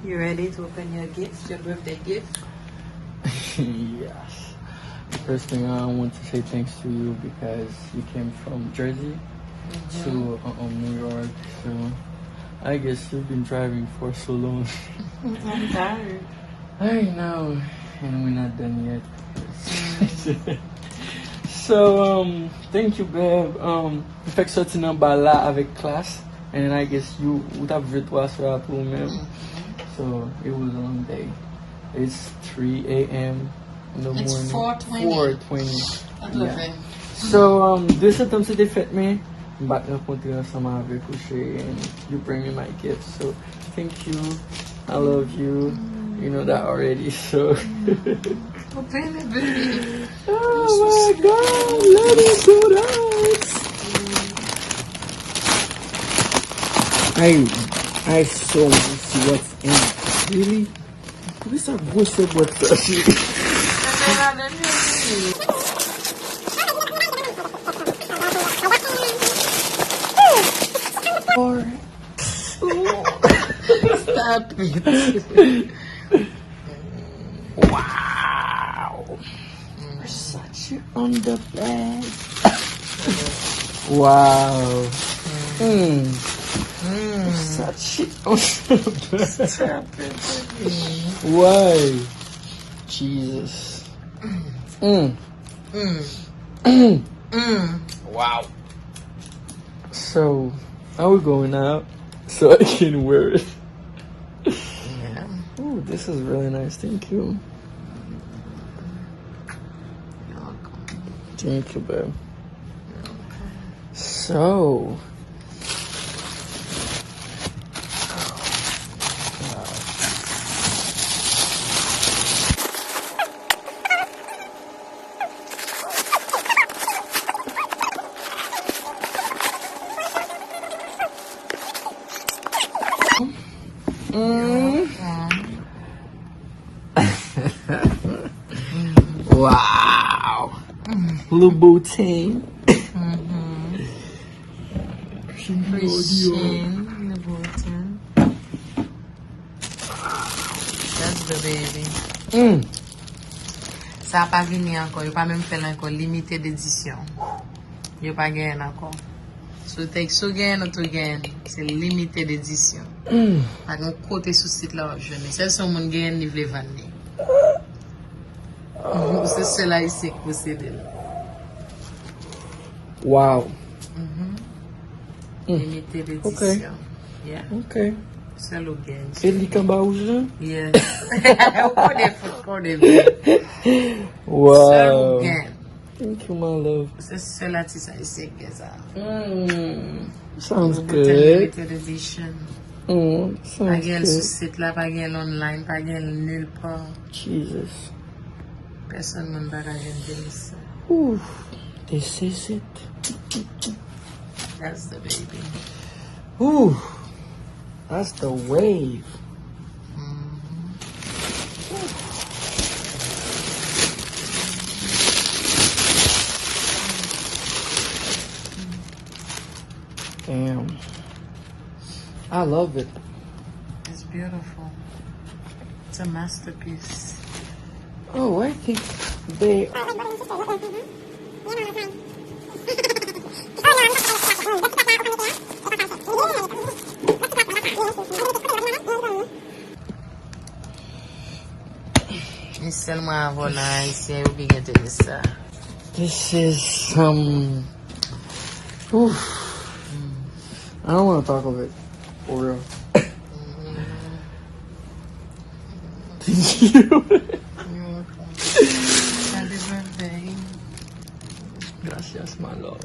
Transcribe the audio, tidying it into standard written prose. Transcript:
You ready to open your gift, your birthday gift? Yes. First thing I want to say thanks to you because you came from Jersey to New York. So I guess you've been driving for so long. I'm tired. I know, and we're not done yet. So thank you, babe. Fait que sorti nan ba la avec classe, and I guess you would have vu toi soir pour même. So it was a long day. It's 3 a.m. in the It's morning. 4:20. 4:20. Yeah. So 2 septembre c'était fête mais m'bat rencontrer ensemble avec Couché and you bring me my gift. So thank you. I love you. You know that already. So. Open it, baby. Oh my God! Let it go down. I so want to see what's in it. Really? What's up? What's up? What's up? Stop it. Wow. Versace on the bag. Wow. Versace on the bag. Stop it, baby. Why? Jesus. Wow. So, how we going out so I can wear it? Yeah. Oh, this is really nice. Thank you. You're welcome. Thank you, babe. You're welcome. So, wow. Louboutin. That's the baby. Ça n'a pas venu encore. Il n'y a pas même fait encore limité d'édition. Il n'y a pas gagné encore. So take so gain or to gain. C'est limité d'édition. Par contre, côté sous site là, je ne sais si on gagne ni vle vendre. C'est cela ici que possède. Wow. Limité d'édition. Okay. Yeah. Okay. C'est le gain. Ele cambaúja. Yes. O code c'est Wow. le gain. Thank you, my love. C'est cela qui ça ici que ça. Sounds good. Limited edition. Sounds Pas gain sur good. site là, pas gain online, pas gain nulle part. Jesus. Personne ne va gagner ça. Ooh, this is it. That's the baby. Ooh, that's the wave. Damn. I love it. It's beautiful. It's a masterpiece. Oh, I think they. It's seulement voilà ici où bien de ça. This is oof. I don't want to talk of it for real. Thank you. Happy birthday. Gracias, my love.